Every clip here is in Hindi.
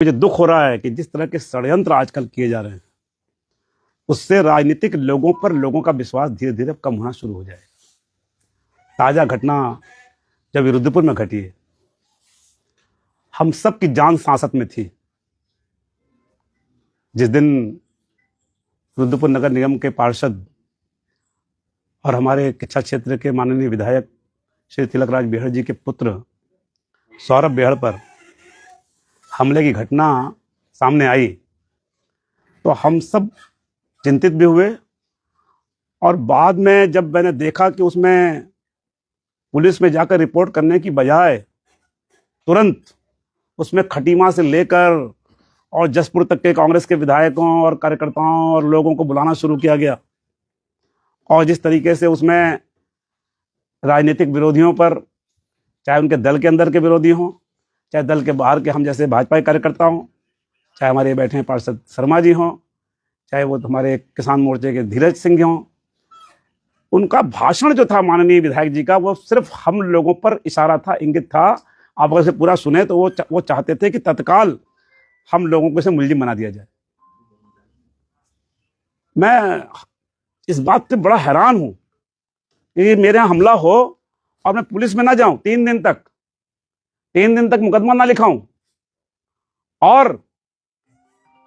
मुझे दुख हो रहा है कि जिस तरह के षड्यंत्र आजकल किए जा रहे हैं उससे राजनीतिक लोगों पर लोगों का विश्वास धीरे धीरे कम होना शुरू हो जाएगा। ताजा घटना जब रुद्रपुर में घटी है, हम सब की जान सांसत में थी। जिस दिन रुद्रपुर नगर निगम के पार्षद और हमारे किच्छा क्षेत्र के माननीय विधायक श्री तिलकराज बेहड़ जी के पुत्र सौरभ बेहड़ पर हमले की घटना सामने आई तो हम सब चिंतित भी हुए, और बाद में जब मैंने देखा कि उसमें पुलिस में जाकर रिपोर्ट करने की बजाय तुरंत उसमें खटीमा से लेकर और जसपुर तक के कांग्रेस के विधायकों और कार्यकर्ताओं और लोगों को बुलाना शुरू किया गया, और जिस तरीके से उसमें राजनीतिक विरोधियों पर, चाहे उनके दल के अंदर के विरोधी हों, चाहे दल के बाहर के हम जैसे भाजपा के कार्यकर्ता हों, चाहे हमारे बैठे हैं पार्षद शर्मा जी हों, चाहे वो हमारे किसान मोर्चे के धीरज सिंह हों, उनका भाषण जो था माननीय विधायक जी का, वो सिर्फ हम लोगों पर इशारा था, इंगित था। आप अगर से पूरा सुने तो वो चाहते थे कि तत्काल हम लोगों को इसे मुलजिम बना दिया जाए। मैं इस बात से बड़ा हैरान हूं कि मेरे यहाँ हमला हो और मैं पुलिस में ना जाऊं, 3 दिन तक मुकदमा ना लिखाऊं, और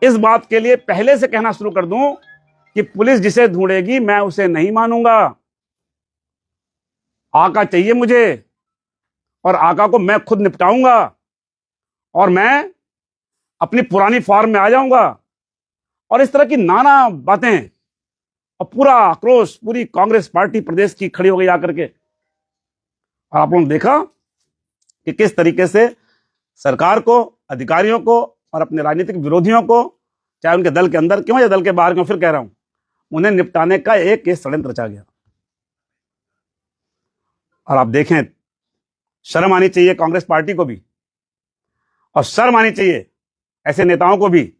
इस बात के लिए पहले से कहना शुरू कर दूं कि पुलिस जिसे ढूंढेगी मैं उसे नहीं मानूंगा। आका चाहिए मुझे, और आका को मैं खुद निपटाऊंगा, और मैं अपनी पुरानी फॉर्म में आ जाऊंगा। और इस तरह की नाना बातें, और पूरा आक्रोश पूरी कांग्रेस पार्टी प्रदेश की खड़ी हो गई आकर के। और आप लोगों ने देखा कि किस तरीके से सरकार को, अधिकारियों को और अपने राजनीतिक विरोधियों को, चाहे उनके दल के अंदर क्यों या दल के बाहर क्यों, फिर कह रहा हूं, उन्हें निपटाने का एक षड्यंत्र रचा गया। और आप देखें, शर्म आनी चाहिए कांग्रेस पार्टी को भी, और शर्म आनी चाहिए ऐसे नेताओं को भी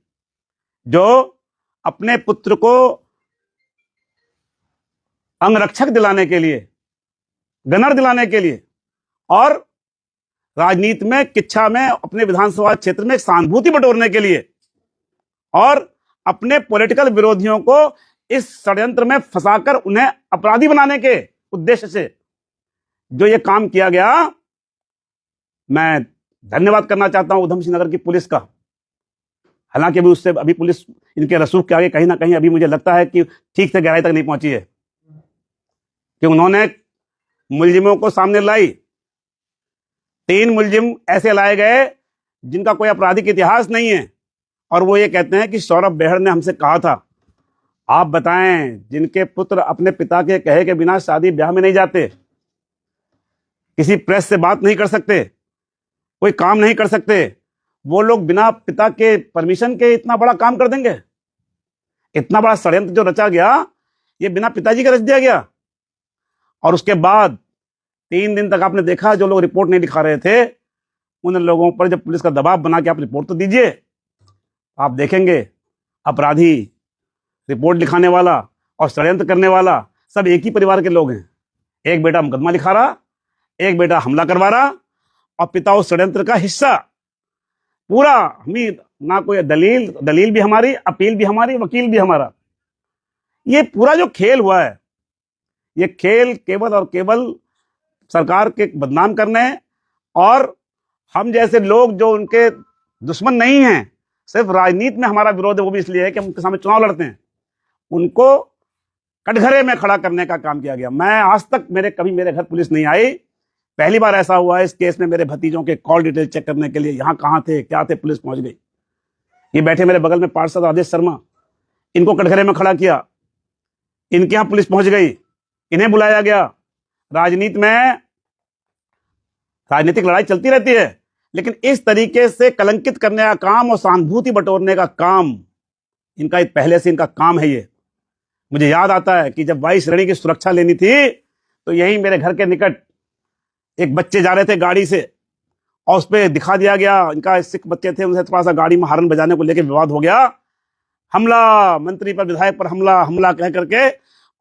जो अपने पुत्र को अंगरक्षक दिलाने के लिए, गनर दिलाने के लिए, और राजनीति में, किच्छा में, अपने विधानसभा क्षेत्र में सहानुभूति बटोरने के लिए, और अपने पॉलिटिकल विरोधियों को इस षड्यंत्र में फंसाकर उन्हें अपराधी बनाने के उद्देश्य से जो ये काम किया गया, मैं धन्यवाद करना चाहता हूं उधम सिंह नगर की पुलिस का। हालांकि अभी पुलिस इनके रसूख के आगे कहीं ना कहीं अभी मुझे लगता है कि ठीक से गहराई तक नहीं पहुंची है, कि उन्होंने मुलजिमों को सामने लाई। 3 मुलजिम ऐसे लाए गए जिनका कोई आपराधिक इतिहास नहीं है, और वो ये कहते हैं कि सौरभ बेहड़ ने हमसे कहा था। आप बताएं, जिनके पुत्र अपने पिता के कहे के बिना शादी ब्याह में नहीं जाते, किसी प्रेस से बात नहीं कर सकते, कोई काम नहीं कर सकते, वो लोग बिना पिता के परमिशन के इतना बड़ा काम कर देंगे? इतना बड़ा षड्यंत्र जो रचा गया, ये बिना पिताजी का रच दिया गया। और उसके बाद 3 दिन तक आपने देखा, जो लोग रिपोर्ट नहीं दिखा रहे थे, उन लोगों पर जब पुलिस का दबाव बना कि आप रिपोर्ट तो दीजिए, आप देखेंगे अपराधी, रिपोर्ट लिखाने वाला और षड्यंत्र करने वाला सब एक ही परिवार के लोग हैं। एक बेटा मुकदमा लिखा रहा, एक बेटा हमला करवा रहा, और पिता उस षड्यंत्र का हिस्सा। पूरा ना कोई दलील भी हमारी, अपील भी हमारी, वकील भी हमारा। ये पूरा जो खेल हुआ है, ये खेल केवल और केवल सरकार के बदनाम करने, और हम जैसे लोग जो उनके दुश्मन नहीं हैं, सिर्फ राजनीति में हमारा विरोध है, वो भी इसलिए है कि हम उनके सामने चुनाव लड़ते हैं, उनको कटघरे में खड़ा करने का काम किया गया। मैं आज तक कभी मेरे घर पुलिस नहीं आई। पहली बार ऐसा हुआ है इस केस में, मेरे भतीजों के कॉल डिटेल चेक करने के लिए यहां कहां थे, क्या थे, पुलिस पहुंच गई। ये बैठे मेरे बगल में पार्षद राजेश शर्मा, इनको कटघरे में खड़ा किया, इनके यहां पुलिस पहुंच गई, इन्हें बुलाया गया। राजनीति में राजनीतिक लड़ाई चलती रहती है, लेकिन इस तरीके से कलंकित करने का काम और सहानुभूति बटोरने का काम इनका पहले से इनका काम है। ये मुझे याद आता है कि जब 22 श्रेणी की सुरक्षा लेनी थी, तो यही मेरे घर के निकट एक बच्चे जा रहे थे गाड़ी से, और उस पर दिखा दिया गया, इनका सिख बच्चे थे, उनसे थोड़ा सा गाड़ी में हारन बजाने को लेकर विवाद हो गया, हमला, मंत्री पर, विधायक पर हमला कह करके,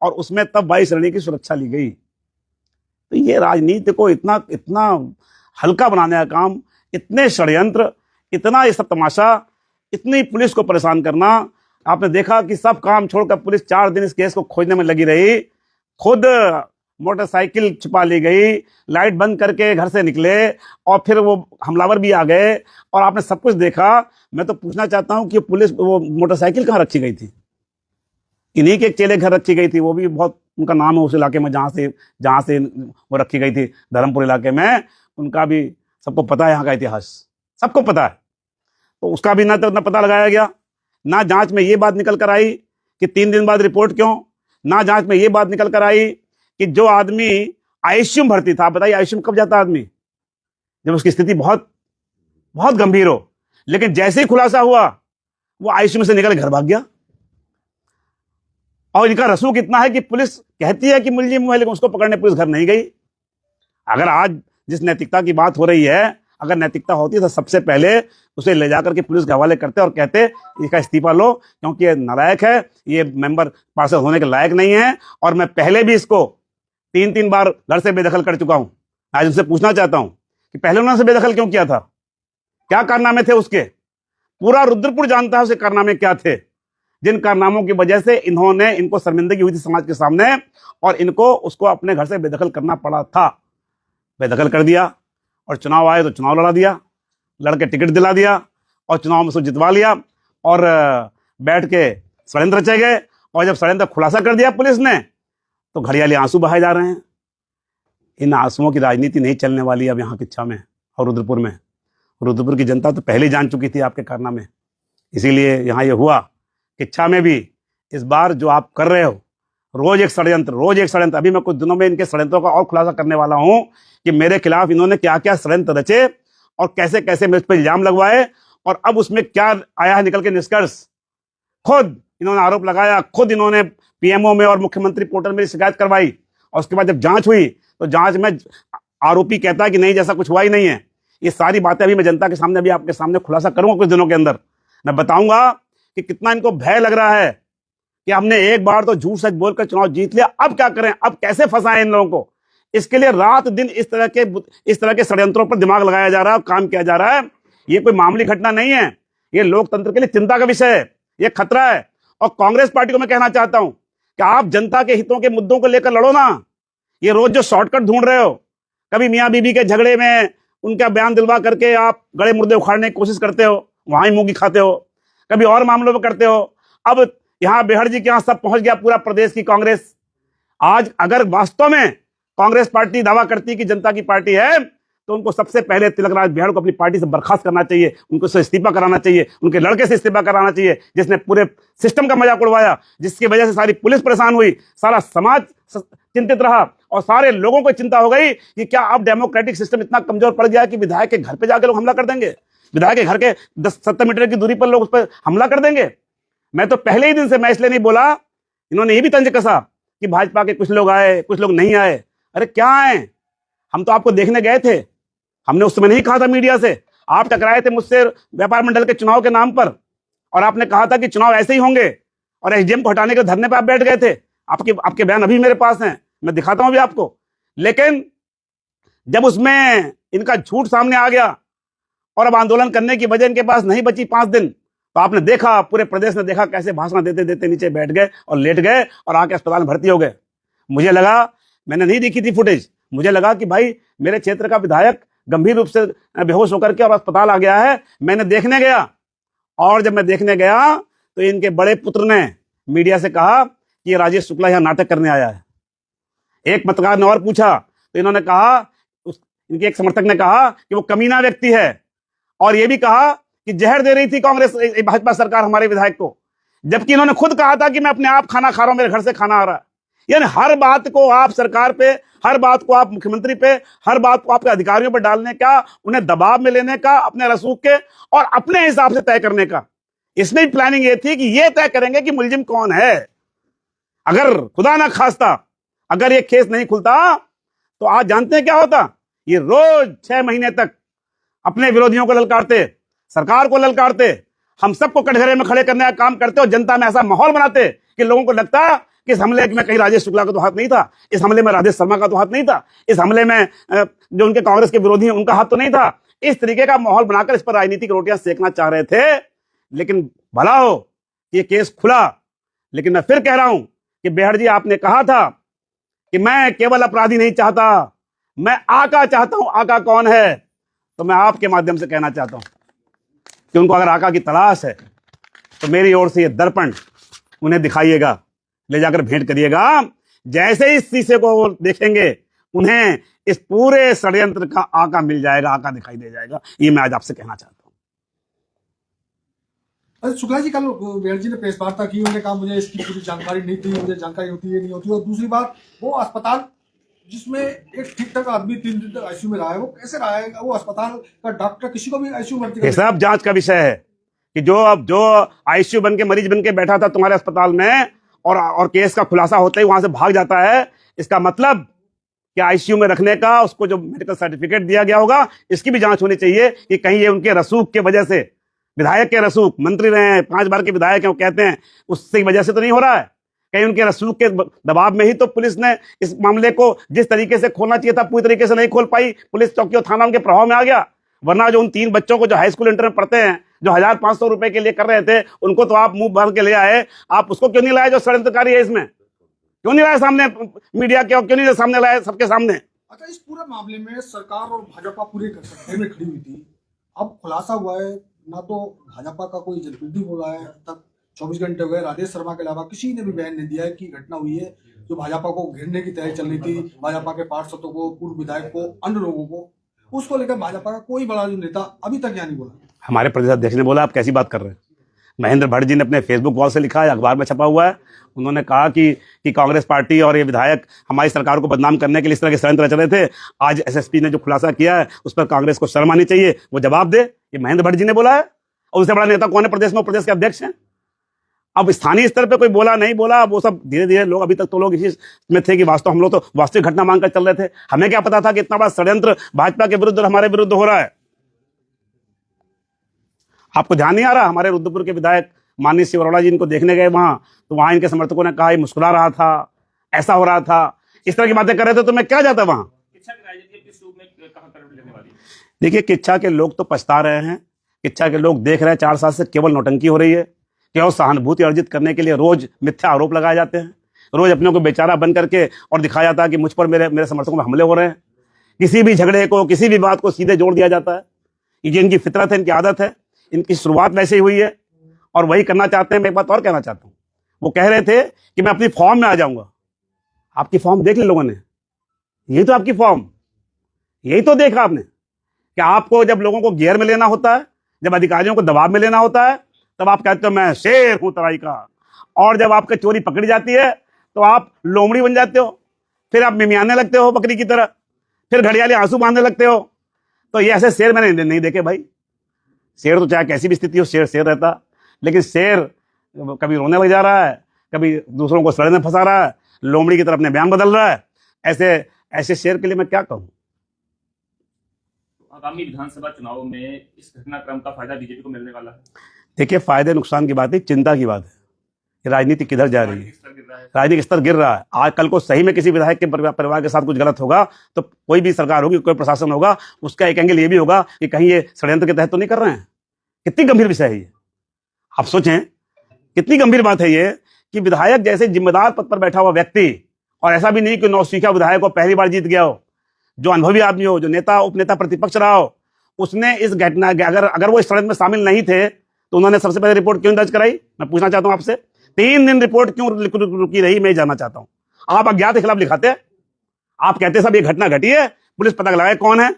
और उसमें तब 22 श्रेणी की सुरक्षा ली गई। तो ये राजनीति को इतना हल्का बनाने का काम, इतने षड्यंत्र, इतना ये सब तमाशा, इतनी पुलिस को परेशान करना। आपने देखा कि सब काम छोड़कर पुलिस 4 दिन इस केस को खोजने में लगी रही, खुद मोटरसाइकिल छिपा ली गई, लाइट बंद करके घर से निकले और फिर वो हमलावर भी आ गए और आपने सब कुछ देखा। मैं तो पूछना चाहता हूं कि पुलिस वो मोटरसाइकिल कहां रखी गई थी? इन्हीं के एक चेले घर रखी गई थी, वो भी बहुत उनका नाम है उस इलाके में जहां से वो रखी गई थी, धर्मपुर इलाके में। उनका भी सबको पता है, यहाँ का इतिहास सबको पता है। तो उसका भी ना पता लगाया गया, ना जांच में ये बात निकल कर आई कि 3 दिन बाद रिपोर्ट क्यों, ना जांच में ये बात निकल कर आई कि जो आदमी आईसीयू में भर्ती था, बताइए आईसीयू में कब जाता आदमी? जब उसकी स्थिति बहुत बहुत गंभीर हो। लेकिन जैसे ही खुलासा हुआ वो आईसीयू में से निकल घर भाग गया। और इनका रसूख इतना है कि पुलिस कहती है कि मुलजिम है, लेकिन उसको पकड़ने पुलिस घर नहीं गई। अगर आज जिस नैतिकता की बात हो रही है, अगर नैतिकता होती तो सबसे पहले उसे ले जाकर के पुलिस के हवाले करते और कहते इसका इस्तीफा लो, क्योंकि ये नालायक है, ये मेंबर पार्षद होने के लायक नहीं है। और मैं पहले भी इसको 3 बार घर से बेदखल कर चुका हूं। आज उनसे पूछना चाहता हूं कि पहले उन्होंने बेदखल क्यों किया था, क्या कारनामे थे उसके? पूरा रुद्रपुर जानता है उसके कारनामे क्या थे, जिन कारनामों की वजह से इनको शर्मिंदगी हुई थी समाज के सामने और इनको उसको अपने घर से बेदखल करना पड़ा था। बेदखल कर दिया और चुनाव आए तो चुनाव लड़ा दिया, लड़के टिकट दिला दिया और चुनाव में उसको जितवा लिया और बैठ के षड्यंत्र रचे गए। और जब षड्यंत्र खुलासा कर दिया पुलिस ने तो घड़ियाली आंसू बहाए जा रहे हैं। इन आंसुओं की राजनीति नहीं चलने वाली अब यहाँ किच्छा में और रुद्रपुर में। रुद्रपुर की जनता तो पहले जान चुकी थी आपके कारनामे, इसीलिए यहाँ ये हुआ। किच्छा में भी इस बार जो आप कर रहे हो, रोज एक षड्यंत्र। अभी मैं कुछ दिनों में इनके षड्यंत्रों का और खुलासा करने वाला हूं कि मेरे खिलाफ इन्होंने क्या क्या षड्यंत्र रचे और कैसे कैसे मेरे पर इल्जाम लगवाए और अब उसमें क्या आया है निकल के निष्कर्ष। खुद इन्होंने आरोप लगाया, खुद इन्होंने पीएमओ में और मुख्यमंत्री पोर्टल में शिकायत करवाई और उसके बाद जब जांच हुई तो जांच में आरोपी कहता है कि नहीं, जैसा कुछ हुआ ही नहीं है। ये सारी बातें अभी मैं जनता के सामने, अभी आपके सामने खुलासा करूंगा कुछ दिनों के अंदर। मैं बताऊंगा कि कितना इनको भय लग रहा है कि हमने एक बार तो झूठ सच बोलकर चुनाव जीत लिया, अब क्या करें, अब कैसे फंसाएं इन लोगों को। इसके लिए रात दिन इस तरह के षड्यंत्रों पर दिमाग लगाया जा रहा है, काम किया जा रहा है। ये कोई मामूली घटना नहीं है, ये लोकतंत्र के लिए चिंता का विषय है, ये खतरा है। और कांग्रेस पार्टी को मैं कहना चाहता हूं कि आप जनता के हितों के मुद्दों को लेकर लड़ो ना। ये रोज जो शॉर्टकट ढूंढ रहे हो, कभी मियां बीबी के झगड़े में उनका बयान दिलवा करके आप गड़े मुर्दे उखाड़ने की कोशिश करते हो, वहां ही मुंह खाते हो, कभी और मामलों में करते हो। अब यहां बेहड़ जी के यहां सब पहुंच गया, पूरा प्रदेश की कांग्रेस। आज अगर वास्तव में कांग्रेस पार्टी दावा करती कि जनता की पार्टी है तो उनको सबसे पहले तिलकराज बेहड़ को अपनी पार्टी से बर्खास्त करना चाहिए, उनको से इस्तीफा कराना चाहिए, उनके लड़के से इस्तीफा कराना चाहिए जिसने पूरे सिस्टम का मजाक उड़वाया, जिसकी वजह से सारी पुलिस परेशान हुई, सारा समाज चिंतित रहा और सारे लोगों को चिंता हो गई कि क्या अब डेमोक्रेटिक सिस्टम इतना कमजोर पड़ गया कि विधायक के घर पे जाकर लोग हमला कर देंगे, विधायक के घर के 10-70 मीटर की दूरी पर लोग उस पर हमला कर देंगे। मैं तो पहले ही दिन से, मैं इसलिए नहीं बोला, इन्होंने ये भी तंज कसा कि भाजपा के कुछ लोग आए कुछ लोग नहीं आए। अरे क्या आए, हम तो आपको देखने गए थे, हमने उस समय नहीं कहा था मीडिया से। आप टकराए थे मुझसे व्यापार मंडल के चुनाव के नाम पर और आपने कहा था कि चुनाव ऐसे ही होंगे और एसडीएम को हटाने के धरने पर आप बैठ गए थे। आपके बयान अभी मेरे पास हैं, मैं दिखाता हूं भी आपको। लेकिन जब उसमें इनका झूठ सामने आ गया और अब आंदोलन करने की वजह इनके पास नहीं बची 5 दिन, तो आपने देखा, पूरे प्रदेश ने देखा कैसे भाषण देते देते नीचे बैठ गए और लेट गए और आके अस्पताल में भर्ती हो गए। मुझे लगा, मैंने नहीं देखी थी फुटेज, मुझे लगा कि भाई मेरे क्षेत्र का विधायक गंभीर रूप से बेहोश होकर के और अस्पताल आ गया है। मैंने देखने गया और जब मैं देखने गया तो इनके बड़े पुत्र ने मीडिया से कहा कि ये राजेश शुक्ला यहां नाटक करने आया है। एक पत्रकार ने और पूछा तो इन्होंने कहा, इनके एक समर्थक ने कहा कि वो कमीना व्यक्ति है और ये भी कहा कि जहर दे रही थी कांग्रेस भाजपा सरकार हमारे विधायक को, जबकि इन्होंने खुद कहा था कि मैं अपने आप खाना खा रहा हूं, मेरे घर से खाना आ रहा है। यानी हर बात को आप सरकार पे, हर बात को आप मुख्यमंत्री पे, हर बात को आपके अधिकारियों पर डालने का, उन्हें दबाव में लेने का, अपने रसूख के और अपने हिसाब से तय करने का। इसमें प्लानिंग ये थी कि ये तय करेंगे कि मुलजिम कौन है। अगर खुदा ना खास्ता अगर ये केस नहीं खुलता तो आज जानते हैं क्या होता, ये रोज 6 महीने तक अपने विरोधियों को ललकारते, सरकार को ललकारते, हम सबको कटघरे में खड़े करने का काम करते और जनता में ऐसा माहौल बनाते कि लोगों को लगता कि इस हमले में कहीं राजेश शुक्ला का तो हाथ नहीं था, इस हमले में राजेश शर्मा का तो हाथ नहीं था, इस हमले में जो उनके कांग्रेस के विरोधी हैं उनका हाथ तो नहीं था, इस तरीके का माहौल बनाकर इस पर राजनीतिक रोटियां सेकना चाह रहे थे। लेकिन भला हो कि ये केस खुला। लेकिन मैं फिर कह रहा हूं कि बेहड़ जी, आपने कहा था कि मैं केवल अपराधी नहीं चाहता, मैं आका चाहता हूं। आका कौन है? तो मैं आपके माध्यम से कहना चाहता हूं कि उनको अगर आका की तलाश है तो मेरी ओर से ये दर्पण उन्हें दिखाइएगा, ले जाकर भेंट करिएगा। जैसे ही इस शीशे को वो देखेंगे, उन्हें इस पूरे षड्यंत्र का आका मिल जाएगा, आका दिखाई दे जाएगा। ये मैं आज आपसे कहना चाहता हूं। अरे शुक्ला जी, कल बेहड़ जी ने प्रेस वार्ता की, उन्होंने कहा मुझे इसकी पूरी जानकारी नहीं थी, मुझे जानकारी होती है नहीं होती। और दूसरी बात, वो अस्पताल जिसमें एक ठीक ठाक आदमी 3 दिन तक आईसीयू में रहा है, वो कैसे रहा है? वो अस्पताल का डॉक्टर किसी को भी आईसीयू भर्ती कर? ये सब जांच का विषय है कि जो आईसीयू बन के मरीज बन के बैठा था तुम्हारे अस्पताल में और केस का खुलासा होते ही वहां से भाग जाता है, इसका मतलब कि आईसीयू में रखने का उसको जो मेडिकल सर्टिफिकेट दिया गया होगा, इसकी भी जांच होनी चाहिए कि कहीं ये उनके रसूख के वजह से, विधायक के रसूख, मंत्री रहे हैं 5 बार के विधायक हैं वो कहते हैं, उससे वजह से तो नहीं हो रहा है। कहीं उनके रसूख के दबाव में ही तो पुलिस ने इस मामले को जिस तरीके से खोलना चाहिए था पूरी तरीके से नहीं खोल पाई। पुलिस चौकी और थाना उनके प्रभाव में आ गया। वरना जो उन 3 बच्चों को जो हाई स्कूल इंटर में पढ़ते हैं, जो 1500 रुपए के लिए कर रहे थे, उनको तो आप मुंह भर के ले आए। आप उसको क्यों नहीं लाए जो षड्यंत्रकारी है? इसमें क्यों नहीं लाए सामने मीडिया के? क्यों नहीं सामने लाए सबके सामने? अच्छा, इस पूरे मामले में सरकार और भाजपा पूरे कटघरे में खड़ी हुई थी। अब खुलासा हुआ है, ना तो भाजपा का कोई जनप्रतिनिधि बोला है अब तक, 24 घंटे हुए, राजेश शर्मा के अलावा किसी ने भी बयान नहीं दिया है कि घटना हुई है। जो भाजपा को घेरने की तैयारी चल रही थी, भाजपा के पार्षदों को, पूर्व विधायक को, अन्य लोगों को, उसको लेकर भाजपा का कोई बड़ा जो नेता अभी तक यहाँ नहीं बोला। हमारे प्रदेश अध्यक्ष ने बोला। आप कैसी बात कर रहे हैं? महेंद्र भट्ट जी ने अपने फेसबुक वॉल से लिखा है, अखबार में छपा हुआ है। उन्होंने कहा कि कांग्रेस पार्टी और ये विधायक हमारी सरकार को बदनाम करने के लिए इस तरह के षड्यंत्र रच रहे थे। आज एसएसपी ने जो खुलासा किया है उस पर कांग्रेस को शर्म आनी चाहिए, वो जवाब दे। ये महेंद्र भट्ट जी ने बोला है। और उससे बड़ा नेता कौन है प्रदेश में? वो प्रदेश के अध्यक्ष हैं। अब स्थानीय स्तर पे कोई बोला नहीं बोला, वो सब धीरे धीरे लोग, अभी तक तो लोग इसी में थे कि हम लोग तो वास्तविक घटना मांगकर चल रहे थे। हमें क्या पता था कि इतना बड़ा षड्यंत्र भाजपा के विरुद्ध और हमारे विरुद्ध हो रहा है? आपको ध्यान नहीं आ रहा? हमारे रुद्रपुर के विधायक माननीय शिव अरोड़ा जी इनको देखने गए वहां, तो वहां इनके समर्थकों ने कहा ये मुस्कुरा रहा था, ऐसा हो रहा था, इस तरह की बातें कर रहे थे। तो मैं क्या जाता वहां? देखिए, किच्छा के लोग तो पछता रहे हैं। किच्छा के लोग देख रहे हैं 4 साल से केवल नौटंकी हो रही है, केवल सहानुभूति अर्जित करने के लिए रोज मिथ्या आरोप लगाए जाते हैं। रोज अपने को बेचारा बन करके और दिखाया जाता है कि मुझ पर मेरे समर्थकों में हमले हो रहे हैं। किसी भी झगड़े को, किसी भी बात को सीधे जोड़ दिया जाता है। ये इनकी फितरत है, इनकी आदत है, इनकी शुरुआत वैसे ही हुई है और वही करना चाहते हैं। मैं एक बात और कहना चाहता हूँ, वो कह रहे थे कि मैं अपनी फॉर्म में आ जाऊंगा। आपकी फॉर्म देख ली लोगों ने? यही तो आपकी फॉर्म, यही तो देखा आपने कि आपको जब लोगों को गियर में लेना होता है, जब अधिकारियों को दबाव में लेना होता है, तब आप कहते हो मैं शेर हूं तराई का, और जब आपकी चोरी पकड़ी जाती है तो आप लोमड़ी बन जाते हो, फिर आप मिमियाने लगते हो बकरी की तरह, फिर घड़ियाली आंसू बांधने लगते हो। तो ये ऐसे शेर मैंने नहीं देखे भाई। शेर तो चाहे कैसी भी स्थिति हो, शेर शेर रहता, लेकिन शेर कभी रोने लग जा रहा है, कभी दूसरों को सड़े में फंसा रहा है, लोमड़ी की तरफ अपने बयान बदल रहा है। ऐसे शेर के लिए मैं क्या कहूं? आगामी विधानसभा चुनाव में इस घटनाक्रम का फायदा बीजेपी को मिलने वाला है? देखिए, फायदे नुकसान की बात है, चिंता की बात है। राजनीति किधर जा रही है? राजनीतिक स्तर गिर रहा है। आज कल को सही में किसी विधायक के परिवार के साथ कुछ गलत होगा तो कोई भी सरकार होगी, कोई प्रशासन होगा, उसका एक एंगल ये भी होगा कि कहीं ये षड्यंत्र के तहत तो नहीं कर रहे हैं। कितनी गंभीर विषय है ये, आप सोचें। कितनी गंभीर बात है ये कि विधायक जैसे जिम्मेदार पद पर बैठा हुआ व्यक्ति, और ऐसा भी नहीं कि नौसिखा विधायक को पहली बार जीत गया हो, जो अनुभवी आदमी हो, जो नेता उपनेता प्रतिपक्ष रहा हो, उसने इस घटना अगर वो इस षड्यंत्र में शामिल नहीं थे तो उन्होंने सबसे पहले रिपोर्ट क्यों दर्ज कराई? मैं पूछना चाहता हूं आपसे। 3 दिन रिपोर्ट क्यों रुकी रही, मैं जानना चाहता हूं। आप अज्ञात के खिलाफ लिखाते, आप कहते सब ये घटना घटी है, पुलिस पता लगाए कौन है,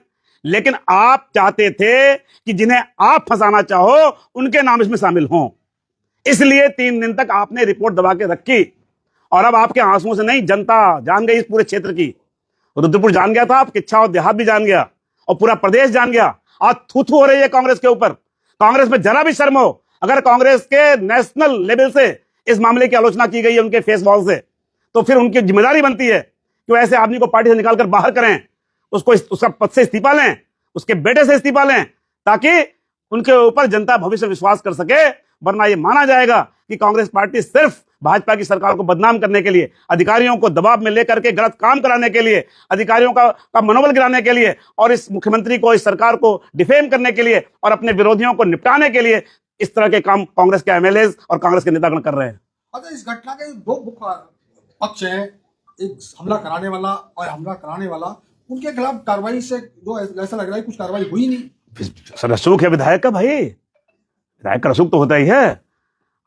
लेकिन आप चाहते थे कि जिन्हें आप फंसाना चाहो उनके नाम इसमें शामिल हों। इसलिए 3 दिन तक आपने रिपोर्ट दबा के रखी, और अब आपके आंसुओं से नहीं, जनता जान गई इस पूरे क्षेत्र की। रुद्रपुर जान गया था, आप किच्छा और देहात भी जान गया, और पूरा प्रदेश जान गया। आज थू थू हो रही है कांग्रेस के ऊपर। कांग्रेस में जरा भी शर्म हो, अगर कांग्रेस के नेशनल लेवल से इस मामले की आलोचना की गई है उनके फेस वॉल से, तो फिर उनकी जिम्मेदारी बनती है कि वो ऐसे आदमी को पार्टी से निकालकर बाहर करें, उसका पद से इस्तीफा लें, उसके बेटे से इस्तीफा लें, ताकि उनके ऊपर जनता भविष्य विश्वास कर सके। वरना ये माना जाएगा कि कांग्रेस पार्टी सिर्फ भाजपा की सरकार को बदनाम करने के लिए, अधिकारियों को दबाव में लेकर के गलत काम कराने के लिए, अधिकारियों का मनोबल गिराने के लिए और इस मुख्यमंत्री को, इस सरकार को डिफेम करने के लिए और अपने विरोधियों को निपटाने के लिए इस तरह के काम कांग्रेस के एमएलए और कांग्रेस के नेतागण कर रहे हैं। अच्छा, इस घटना के दो मुख्य पक्ष हैं, एक हमला कराने वाला और हमला कराने वाला। उनके खिलाफ कार्रवाई से जो ऐसा लग रहा है कुछ कार्रवाई हुई नहीं। सर रसूख है विधायक का, भाई विधायक का रसूख तो होता ही है।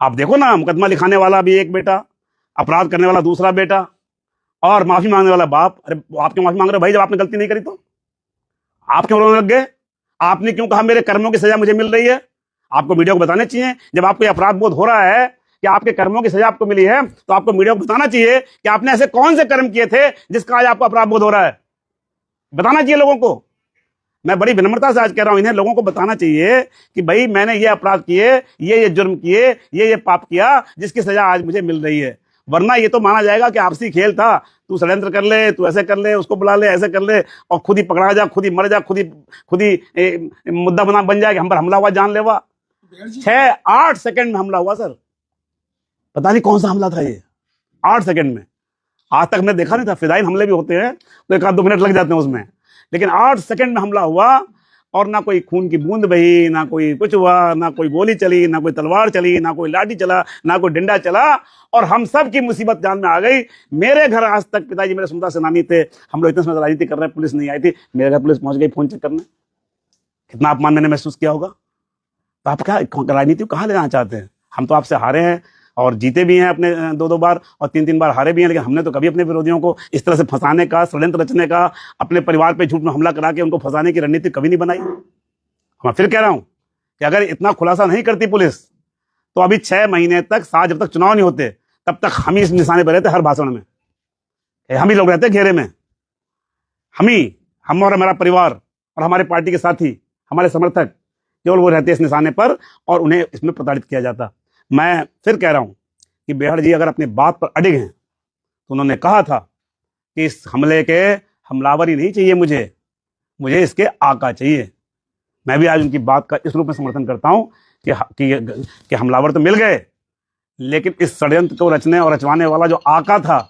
आप देखो ना, मुकदमा लिखाने वाला भी एक बेटा, अपराध करने वाला दूसरा बेटा और माफी मांगने वाला बाप। अरे आप क्यों माफी मांग रहे हो भाई, जब आपने गलती नहीं करी तो? आप क्यों रोने लग गए? आपने क्यों कहा मेरे कर्मों की सजा मुझे मिल रही है? आपको मीडिया को बताना चाहिए। जब आपको यह अपराध बोध हो रहा है कि आपके कर्मों की सजा आपको मिली है, तो आपको मीडिया को बताना चाहिए कि आपने ऐसे कौन से कर्म किए थे जिसका आज आपको अपराध बोध हो रहा है। बताना चाहिए लोगों को। मैं बड़ी विनम्रता से आज कह रहा हूं, इन्हें लोगों को बताना चाहिए कि भाई मैंने ये अपराध किए, ये जुर्म किए, ये पाप किया जिसकी सजा आज मुझे मिल रही है। वरना ये तो माना जाएगा कि आपसी खेल था, तू षड्यंत्र कर ले, तू ऐसे कर ले, उसको बुला ले, ऐसे कर ले और खुद ही पकड़ा जा, खुद ही मर जा, खुद ही मुद्दा बन जाए कि हम पर हमला हुआ, जानलेवा। 6-8 सेकंड में हमला हुआ सर। पता नहीं कौन सा हमला था ये, 8 सेकंड में। आज तक मैंने देखा नहीं था। फिदाइन हमले भी होते हैं तो 1-2 मिनट लग जाते हैं उसमें, लेकिन 8 सेकंड में हमला हुआ और ना कोई खून की बूंद बही, ना कोई कुछ हुआ, ना कोई गोली चली, ना कोई तलवार चली, ना कोई लाठी चला, ना कोई डंडा चला और हम सब की मुसीबत जान में आ गई। मेरे घर आज तक पिताजी मेरे स्वतंत्रता सेनानी थे, हम लोग इतने समय राजनीति कर रहे हैं, पुलिस नहीं आई थी। मेरे घर पुलिस पहुंच गई फोन चेक करने। कितना अपमान मैंने महसूस किया होगा। तो आप क्या राजनीति को कहाँ ले जाना चाहते हैं? हम तो आपसे हारे हैं और जीते भी हैं अपने 2-2 बार और 3-3 बार हारे भी हैं, लेकिन हमने तो कभी अपने विरोधियों को इस तरह से फंसाने का, षड्यंत्र रचने का, अपने परिवार पे झूठ में हमला करा के उनको फंसाने की रणनीति कभी नहीं बनाई। मैं फिर कह रहा हूं कि अगर इतना खुलासा नहीं करती पुलिस तो अभी 6 महीने तक, साथ जब तक चुनाव नहीं होते तब तक हम ही इस निशाने पर रहते। हर भाषण में हम ही लोग रहते घेरे में, हम और हमारा परिवार और हमारे पार्टी के साथी, हमारे समर्थक, केवल वो रहते इस निशाने पर और उन्हें इसमें प्रताड़ित किया जाता। मैं फिर कह रहा हूं कि बेहड़ जी अगर अपनी बात पर अड़िग हैं तो उन्होंने कहा था कि इस हमले के हमलावर ही नहीं चाहिए, मुझे इसके आका चाहिए। मैं भी आज उनकी बात का इस रूप में समर्थन करता हूं कि हमलावर तो मिल गए, लेकिन इस षड्यंत्र को रचने और रचवाने वाला जो आका था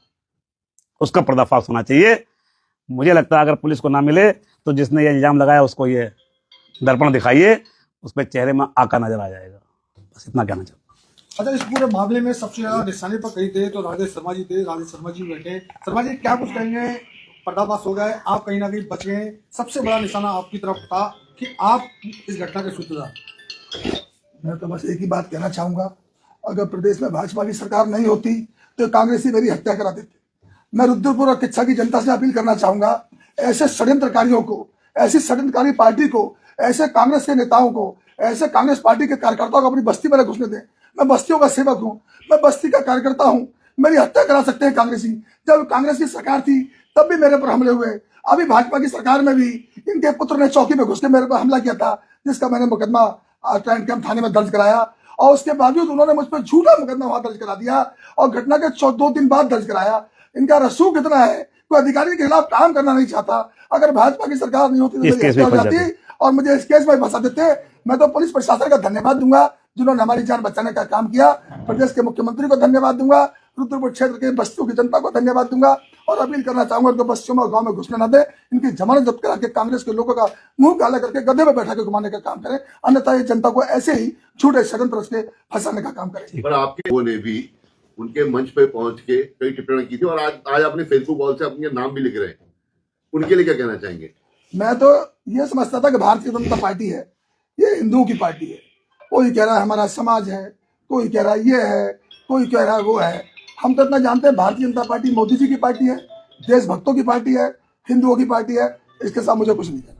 उसका पर्दाफाश होना चाहिए। मुझे लगता है अगर पुलिस को ना मिले तो जिसने ये इल्जाम लगाया उसको ये दर्पण दिखाइए, उस पर चेहरे में आका नजर आ जाएगा। बस इतना कहना चाहता हूं। अच्छा, इस पूरे मामले में सबसे ज्यादा निशाने पर कहीं थे तो राजेश शर्मा जी थे। राजेश शर्मा जी बैठे। शर्मा जी क्या कुछ कहेंगे? पर्दाफाश हो गए, आप कहीं ना कहीं बच गए। सबसे बड़ा निशाना आपकी तरफ था कि आप इस घटना के सूत्रधार। मैं तो बस एक ही बात कहना चाहूंगा, अगर प्रदेश में भाजपा की सरकार नहीं होती तो कांग्रेसी मेरी हत्या करा देते। मैं रुद्रपुर और किच्छा की जनता से अपील करना चाहूंगा, ऐसे षड्यंत्रकारियों को, ऐसी षड्यंत्रकारी पार्टी को, ऐसे कांग्रेस के नेताओं को, ऐसे कांग्रेस पार्टी के कार्यकर्ताओं को अपनी बस्ती में घुसने दें। मैं बस्तियों का सेवक हूं, मैं बस्ती का कार्यकर्ता हूं। मेरी हत्या करा सकते हैं कांग्रेसी। जब कांग्रेस की सरकार थी तब भी मेरे पर हमले हुए। अभी भाजपा की सरकार में भी इनके पुत्र ने चौकी में घुस के मेरे पर हमला किया था, जिसका मैंने मुकदमा ट्रेंट कैंप थाने में दर्ज कराया और उसके बावजूद उन्होंने मुझ पर झूठा मुकदमा वहां दर्ज करा दिया और घटना के 2 दिन बाद दर्ज कराया। इनका रसूख इतना है, कोई अधिकारी के खिलाफ काम करना नहीं चाहता। अगर भाजपा की सरकार नहीं होती तो मेरी हत्या हो जाती और मुझे इस केस में फंसा देते। मैं तो पुलिस प्रशासन का धन्यवाद दूंगा जिन्होंने हमारी जान बचाने का काम किया। प्रदेश के मुख्यमंत्री को धन्यवाद दूंगा, रुद्रपुर क्षेत्र के बस्तियों की जनता को धन्यवाद दूंगा और अपील करना चाहूंगा कि बस्तियों में गांव में घुसने न दे। इनकी जमानत जब्त करा के कांग्रेस के लोगों का मुंह काला करके गधे में बैठा के घुमाने का काम करें, अन्यथा ये जनता को ऐसे ही झूठे षड्यंत्र से फंसाने का काम करें। पर आपके लोगों ने भी उनके मंच पे पहुंच के कई टिप्पणी की थी और आज अपने फेसबुक वॉल से अपने नाम भी लिख रहे हैं, उनके लिए क्या कहना चाहेंगे? मैं तो ये समझता था कि भारतीय जनता पार्टी है ये हिंदुओं की पार्टी है। कोई कह रहा है हमारा समाज है, कोई कह रहा है ये है, कोई कह रहा है वो है। हम तो इतना जानते हैं भारतीय जनता पार्टी मोदी जी की पार्टी है, देशभक्तों की पार्टी है, हिंदुओं की पार्टी है। इसके साथ मुझे कुछ नहीं कहना।